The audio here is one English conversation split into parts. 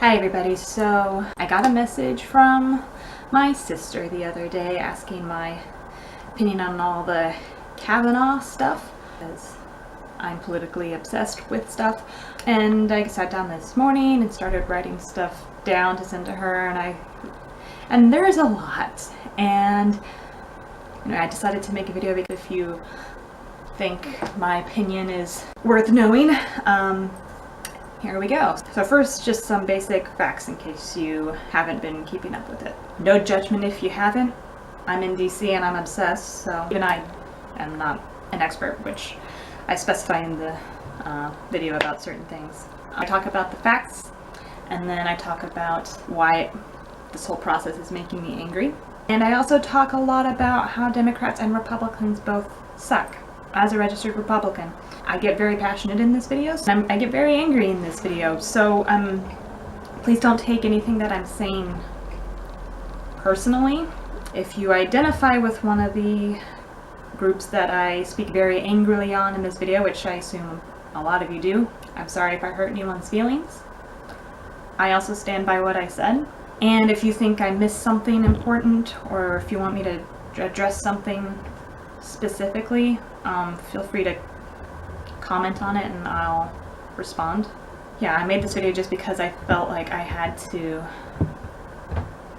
Hi everybody, so I got a message from my sister the other day asking my opinion on all the Kavanaugh stuff, because I'm politically obsessed with stuff. And I sat down this morning and started writing stuff down to send to her, and there's a lot. And I decided to make a video because if you think my opinion is worth knowing, here we go. So first, just some basic facts in case you haven't been keeping up with it. No judgment if you haven't. I'm in DC and I'm obsessed, so even I am not an expert, which I specify in the video about certain things. I talk about the facts, and then I talk about why this whole process is making me angry. And I also talk a lot about how Democrats and Republicans both suck. As a registered Republican, I get very passionate in this video, so I get very angry in this video, so please don't take anything that I'm saying personally. If you identify with one of the groups that I speak very angrily on in this video, which I assume a lot of you do, I'm sorry if I hurt anyone's feelings. I also stand by what I said, and if you think I missed something important, or if you want me to address something specifically, feel free to comment on it and I'll respond. Yeah, I made this video just because I felt like I had to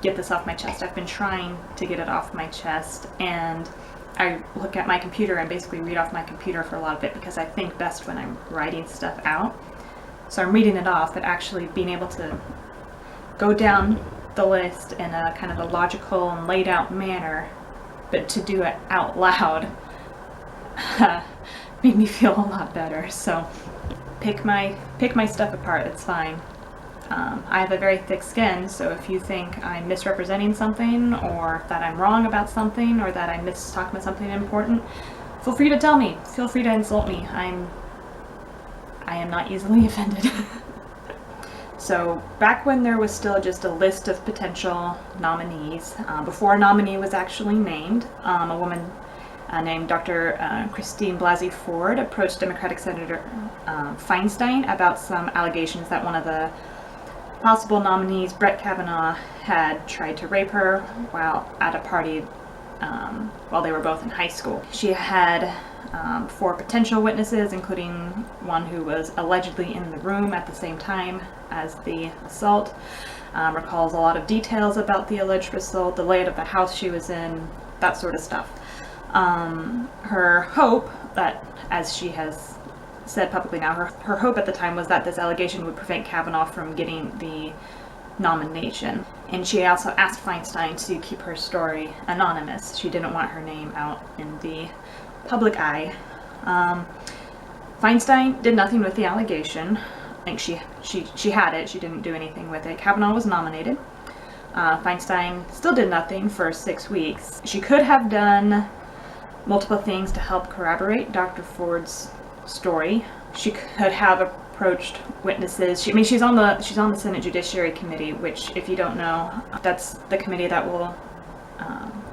get this off my chest. I've been trying to get it off my chest, and I look at my computer and basically read off my computer for a lot of it because I think best when I'm writing stuff out. So I'm reading it off, but actually being able to go down the list in a kind of a logical and laid out manner, but to do it out loud made me feel a lot better. So pick my stuff apart, it's fine. I have a very thick skin, so if you think I'm misrepresenting something, or that I'm wrong about something, or that I talking about something important, feel free to tell me. Feel free to insult me. I am not easily offended. So back when there was still just a list of potential nominees, before a nominee was actually named, a woman named Dr. Christine Blasey Ford approached Democratic Senator Feinstein about some allegations that one of the possible nominees, Brett Kavanaugh, had tried to rape her while at a party while they were both in high school. She had 4 potential witnesses, including one who was allegedly in the room at the same time as the assault, recalls a lot of details about the alleged assault, the layout of the house she was in, that sort of stuff. Her hope, that, as she has said publicly now, her hope at the time was that this allegation would prevent Kavanaugh from getting the nomination. And she also asked Feinstein to keep her story anonymous. She didn't want her name out in the public eye. Feinstein did nothing with the allegation. I think she had it, she didn't do anything with it. Kavanaugh was nominated. Feinstein still did nothing for 6 weeks. She could have done multiple things to help corroborate Dr. Ford's story. She could have approached witnesses. She's on the Senate Judiciary Committee, which, if you don't know, that's the committee that will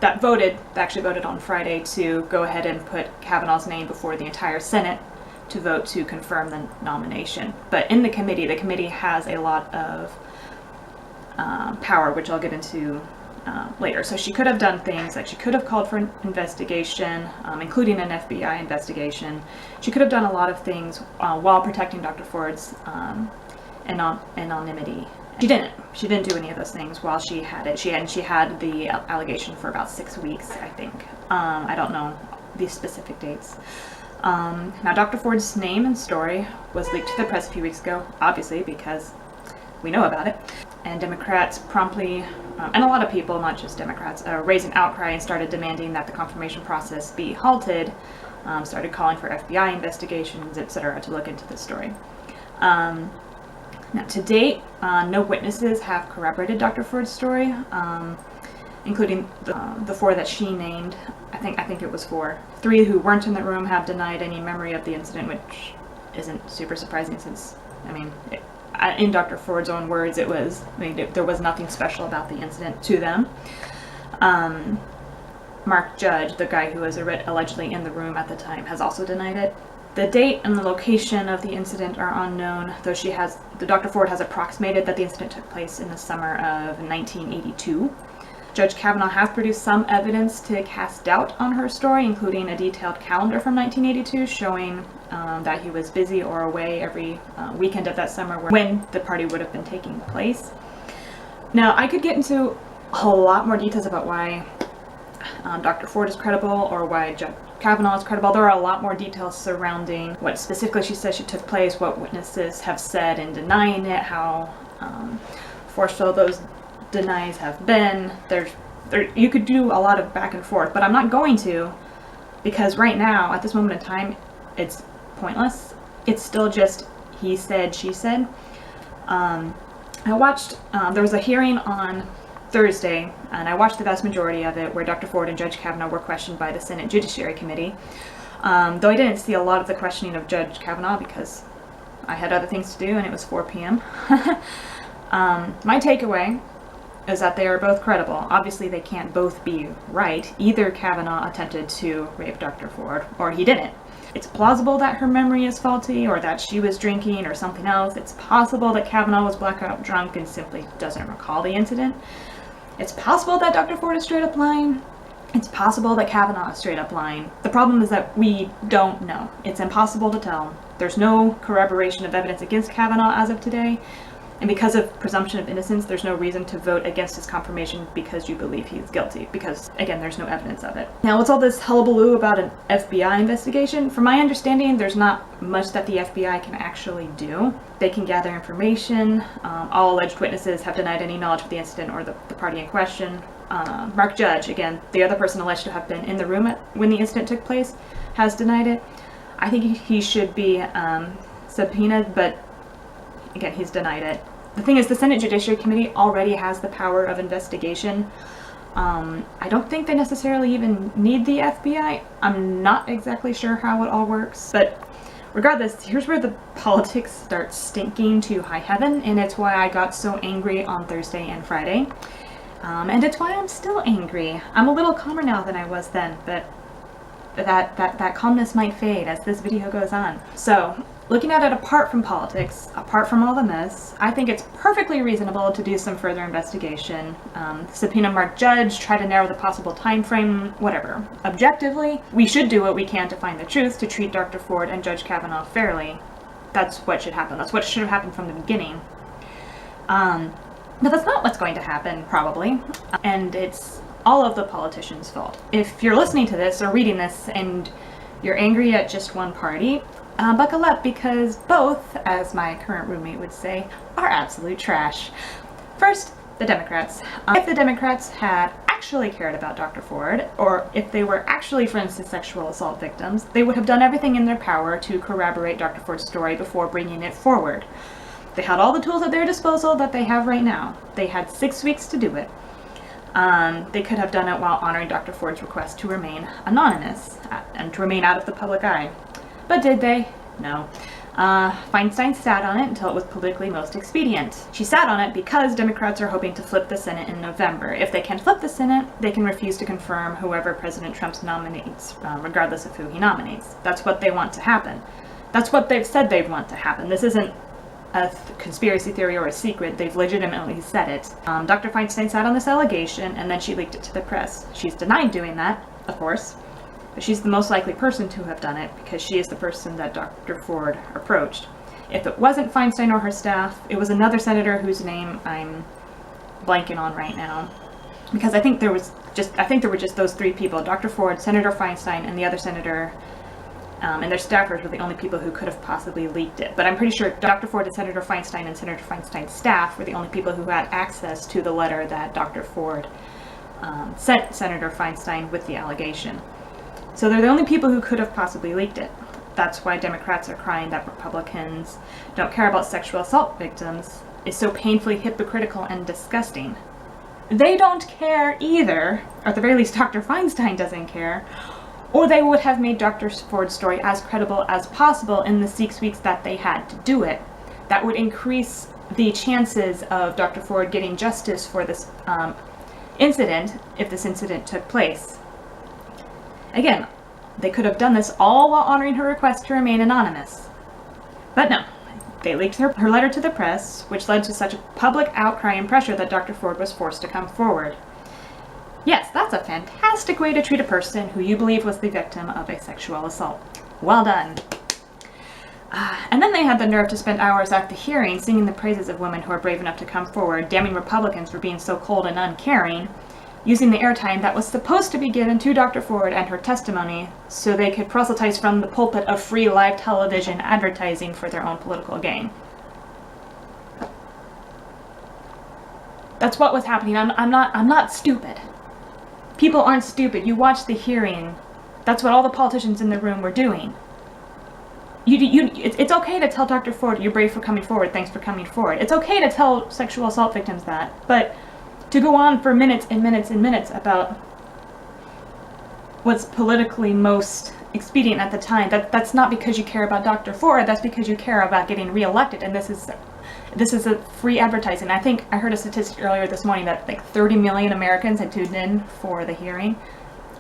that actually voted on Friday to go ahead and put Kavanaugh's name before the entire Senate to vote to confirm the nomination. But in the committee has a lot of power, which I'll get into later. So she could have done things like she could have called for an investigation, including an FBI investigation. She could have done a lot of things while protecting Dr. Ford's anonymity. She didn't do any of those things while she had it. She had the allegation for about 6 weeks, I think. I don't know the specific dates. Now, Dr. Ford's name and story was leaked to the press a few weeks ago, obviously, because we know about it. And Democrats promptly, and a lot of people, not just Democrats, raised an outcry and started demanding that the confirmation process be halted, started calling for FBI investigations, etc., to look into this story. Now, to date, no witnesses have corroborated Dr. Ford's story, including the 4 that she named. I think it was 4. 3 who weren't in the room have denied any memory of the incident, which isn't super surprising since, in Dr. Ford's own words, there was nothing special about the incident to them. Mark Judge, the guy who was allegedly in the room at the time, has also denied it. The date and the location of the incident are unknown, though Dr. Ford has approximated that the incident took place in the summer of 1982. Judge Kavanaugh has produced some evidence to cast doubt on her story, including a detailed calendar from 1982 showing that he was busy or away every weekend of that summer when the party would have been taking place. Now, I could get into a lot more details about why Dr. Ford is credible or why Judge Kavanaugh is credible. There are a lot more details surrounding what specifically she says she took place, what witnesses have said in denying it, how forceful those denies have been. You could do a lot of back and forth, but I'm not going to, because right now, at this moment in time, it's pointless. It's still just he said, she said. I watched, there was a hearing on Thursday, and I watched the vast majority of it, where Dr. Ford and Judge Kavanaugh were questioned by the Senate Judiciary Committee. Though I didn't see a lot of the questioning of Judge Kavanaugh because I had other things to do and it was 4 p.m. My takeaway is that they are both credible. Obviously, they can't both be right. Either Kavanaugh attempted to rape Dr. Ford, or he didn't. It's plausible that her memory is faulty, or that she was drinking, or something else. It's possible that Kavanaugh was blackout drunk and simply doesn't recall the incident. It's possible that Dr. Ford is straight up lying. It's possible that Kavanaugh is straight up lying. The problem is that we don't know. It's impossible to tell. There's no corroboration of evidence against Kavanaugh as of today. And because of presumption of innocence, there's no reason to vote against his confirmation because you believe he's guilty, because, again, there's no evidence of it. Now, what's all this hullabaloo about an FBI investigation? From my understanding, there's not much that the FBI can actually do. They can gather information. All alleged witnesses have denied any knowledge of the incident or the party in question. Mark Judge, again, the other person alleged to have been in the room when the incident took place, has denied it. I think he should be subpoenaed, but again, he's denied it. The thing is, the Senate Judiciary Committee already has the power of investigation. I don't think they necessarily even need the FBI. I'm not exactly sure how it all works, but regardless, here's where the politics starts stinking to high heaven, and it's why I got so angry on Thursday and Friday. And it's why I'm still angry. I'm a little calmer now than I was then, but that calmness might fade as this video goes on. So, looking at it apart from politics, apart from all the mess, I think it's perfectly reasonable to do some further investigation. Subpoena Mark Judge, try to narrow the possible time frame, whatever. Objectively, we should do what we can to find the truth, to treat Dr. Ford and Judge Kavanaugh fairly. That's what should happen. That's what should have happened from the beginning. But that's not what's going to happen, probably. And it's all of the politicians' fault. If you're listening to this or reading this and you're angry at just one party, buckle up, because both, as my current roommate would say, are absolute trash. First, the Democrats. If the Democrats had actually cared about Dr. Ford, or if they were actually friends to sexual assault victims, they would have done everything in their power to corroborate Dr. Ford's story before bringing it forward. They had all the tools at their disposal that they have right now. They had 6 weeks to do it. They could have done it while honoring Dr. Ford's request to remain anonymous and to remain out of the public eye. But did they? No. Feinstein sat on it until it was politically most expedient. She sat on it because Democrats are hoping to flip the Senate in November. If they can flip the Senate, they can refuse to confirm whoever President Trump nominates, regardless of who he nominates. That's what they want to happen. That's what they've said they'd want to happen. This isn't a conspiracy theory or a secret. They've legitimately said it. Dr. Feinstein sat on this allegation, and then she leaked it to the press. She's denied doing that, of course. But she's the most likely person to have done it because she is the person that Dr. Ford approached. If it wasn't Feinstein or her staff, it was another senator whose name I'm blanking on right now. Because I think there were just those 3 people: Dr. Ford, Senator Feinstein, and the other senator, and their staffers were the only people who could have possibly leaked it. But I'm pretty sure Dr. Ford and Senator Feinstein and Senator Feinstein's staff were the only people who had access to the letter that Dr. Ford sent Senator Feinstein with the allegation. So they're the only people who could have possibly leaked it. That's why Democrats are crying that Republicans don't care about sexual assault victims. It's so painfully hypocritical and disgusting. They don't care either, or at the very least Dr. Feinstein doesn't care, or they would have made Dr. Ford's story as credible as possible in the 6 weeks that they had to do it. That would increase the chances of Dr. Ford getting justice for this incident if this incident took place. Again, They could have done this all while honoring her request to remain anonymous. But no, they leaked her letter to the press, which led to such a public outcry and pressure that Dr. Ford was forced to come forward. Yes, that's a fantastic way to treat a person who you believe was the victim of a sexual assault. Well done. And then they had the nerve to spend hours at the hearing singing the praises of women who are brave enough to come forward, damning Republicans for being so cold and uncaring, using the airtime that was supposed to be given to Dr. Ford and her testimony so they could proselytize from the pulpit of free live television advertising for their own political gain. That's what was happening. I'm not stupid. People aren't stupid. You watch the hearing. That's what all the politicians in the room were doing. It's okay to tell Dr. Ford, you're brave for coming forward, thanks for coming forward. It's okay to tell sexual assault victims that, but to go on for minutes and minutes and minutes about what's politically most expedient at the time, that's not because you care about Dr. Ford, that's because you care about getting reelected, and this is a free advertising. I think I heard a statistic earlier this morning that like 30 million Americans had tuned in for the hearing.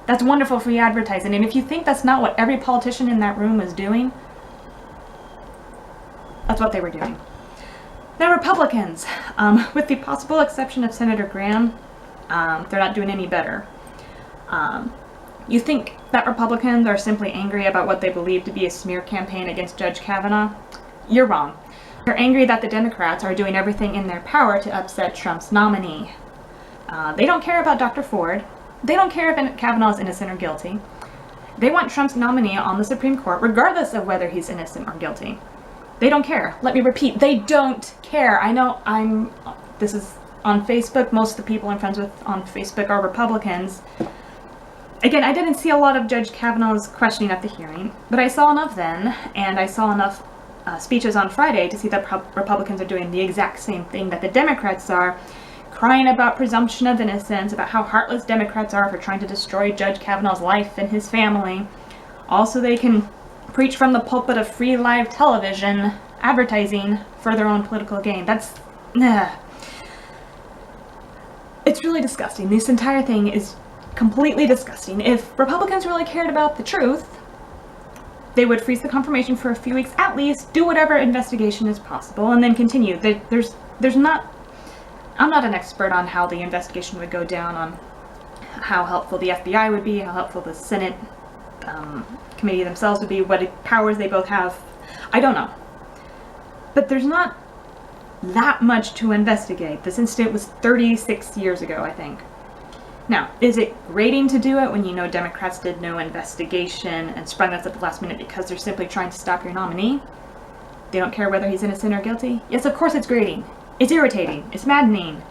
That's wonderful free advertising, and if you think that's not what every politician in that room was doing, that's what they were doing. Now Republicans, with the possible exception of Senator Graham, they're not doing any better. You think that Republicans are simply angry about what they believe to be a smear campaign against Judge Kavanaugh? You're wrong. They're angry that the Democrats are doing everything in their power to upset Trump's nominee. They don't care about Dr. Ford. They don't care if Kavanaugh is innocent or guilty. They want Trump's nominee on the Supreme Court regardless of whether he's innocent or guilty. They don't care. Let me repeat, they don't care. I know this is on Facebook. Most of the people I'm friends with on Facebook are Republicans. Again, I didn't see a lot of Judge Kavanaugh's questioning at the hearing, but I saw enough then, and I saw enough speeches on Friday to see that Republicans are doing the exact same thing that the Democrats are, crying about presumption of innocence, about how heartless Democrats are for trying to destroy Judge Kavanaugh's life and his family. Also, they can preach from the pulpit of free live television advertising for their own political gain. It's really disgusting. This entire thing is completely disgusting. If Republicans really cared about the truth, they would freeze the confirmation for a few weeks at least, do whatever investigation is possible, and then continue. I'm not an expert on how the investigation would go down, on how helpful the FBI would be, how helpful the Senate committee themselves would be, what powers they both have. I don't know. But there's not that much to investigate. This incident was 36 years ago, I think. Now, is it grating to do it when you know Democrats did no investigation and sprung this at the last minute because they're simply trying to stop your nominee? They don't care whether he's innocent or guilty? Yes, of course it's grating. It's irritating. It's maddening.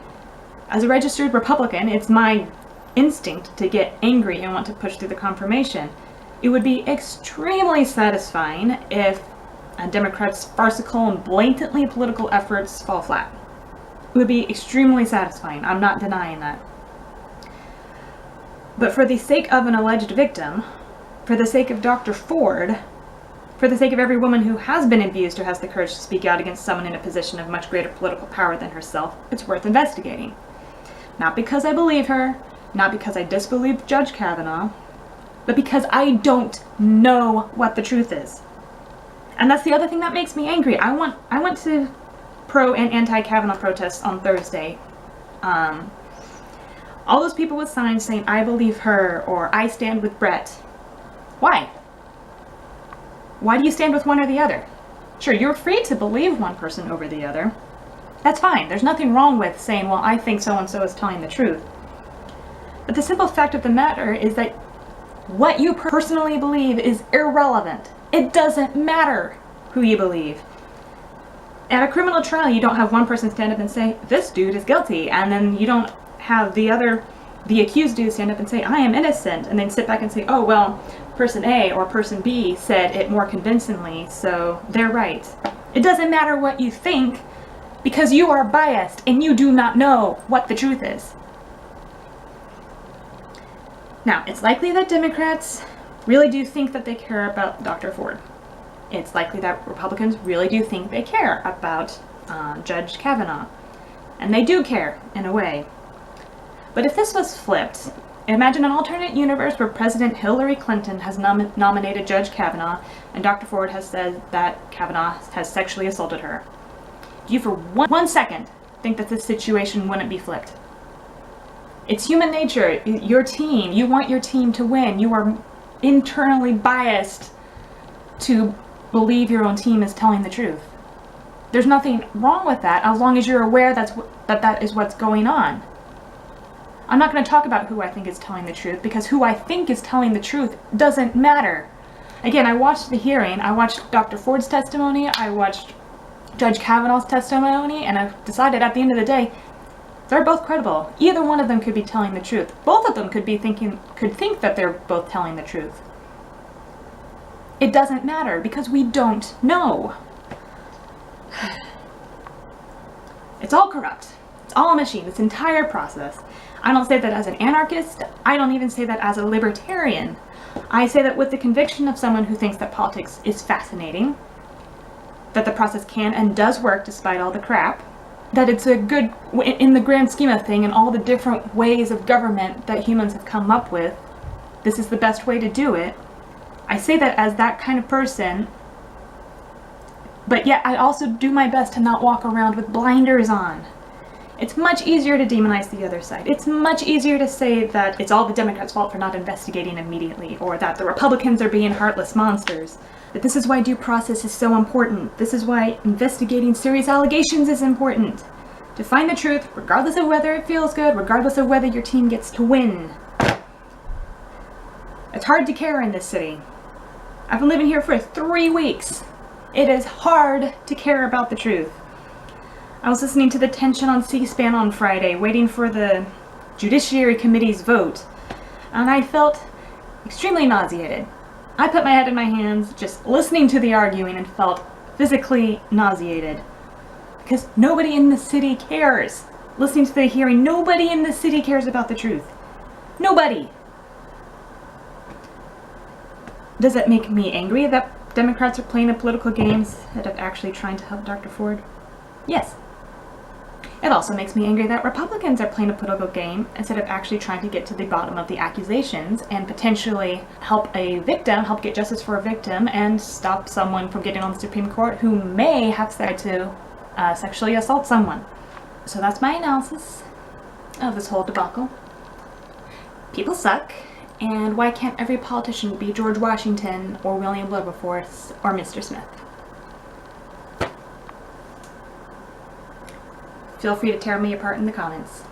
As a registered Republican, it's my instinct to get angry and want to push through the confirmation. It would be extremely satisfying if a Democrats' farcical and blatantly political efforts fall flat. It would be extremely satisfying. I'm not denying that. But for the sake of an alleged victim, for the sake of Dr. Ford, for the sake of every woman who has been abused, who has the courage to speak out against someone in a position of much greater political power than herself, it's worth investigating. Not because I believe her, not because I disbelieve Judge Kavanaugh, but because I don't know what the truth is. And that's the other thing that makes me angry. I went to pro and anti-Kavanaugh protests on Thursday. All those people with signs saying, I believe her, or I stand with Brett. Why? Why do you stand with one or the other? Sure, you're free to believe one person over the other. That's fine. There's nothing wrong with saying, well, I think so-and-so is telling the truth. But the simple fact of the matter is that what you personally believe is irrelevant. It doesn't matter who you believe. At a criminal trial, you don't have one person stand up and say, this dude is guilty, and then you don't have the accused dude stand up and say, I am innocent, and then sit back and say, oh, well, person A or person B said it more convincingly, so they're right. It doesn't matter what you think, because you are biased and you do not know what the truth is. Now, it's likely that Democrats really do think that they care about Dr. Ford. It's likely that Republicans really do think they care about Judge Kavanaugh. And they do care, in a way. But if this was flipped, Imagine an alternate universe where President Hillary Clinton has nominated Judge Kavanaugh, and Dr. Ford has said that Kavanaugh has sexually assaulted her. Do you for one second think that this situation wouldn't be flipped? It's human nature. Your team, you want your team to win. You are internally biased to believe your own team is telling the truth. There's nothing wrong with that as long as you're aware that is what's going on. I'm not going to talk about who I think is telling the truth, because who I think is telling the truth doesn't matter. Again, I watched the hearing. I watched Dr. Ford's testimony. I watched Judge Kavanaugh's testimony, and I've decided at the end of the day, they're both credible. Either one of them could be telling the truth. Both of them could think that they're both telling the truth. It doesn't matter because we don't know. It's all corrupt. It's all a machine, this entire process. I don't say that as an anarchist. I don't even say that as a libertarian. I say that with the conviction of someone who thinks that politics is fascinating, that the process can and does work despite all the crap, that it's a good, in the grand scheme of thing, and all the different ways of government that humans have come up with, this is the best way to do it. I say that as that kind of person, but yet I also do my best to not walk around with blinders on. It's much easier to demonize the other side. It's much easier to say that it's all the Democrats' fault for not investigating immediately, or that the Republicans are being heartless monsters. That this is why due process is so important. This is why investigating serious allegations is important. To find the truth, regardless of whether it feels good, regardless of whether your team gets to win. It's hard to care in this city. I've been living here for 3 weeks. It is hard to care about the truth. I was listening to the tension on C-SPAN on Friday, waiting for the Judiciary Committee's vote, and I felt extremely nauseated. I put my head in my hands just listening to the arguing and felt physically nauseated. Because nobody in the city cares. Listening to the hearing, nobody in the city cares about the truth. Nobody. Does it make me angry that Democrats are playing a political game instead of actually trying to help Dr. Ford? Yes. It also makes me angry that Republicans are playing a political game instead of actually trying to get to the bottom of the accusations and potentially help a victim, help get justice for a victim, and stop someone from getting on the Supreme Court who may have tried to sexually assault someone. So that's my analysis of this whole debacle. People suck, and why can't every politician be George Washington or William Wilberforce or Mr. Smith? Feel free to tear me apart in the comments.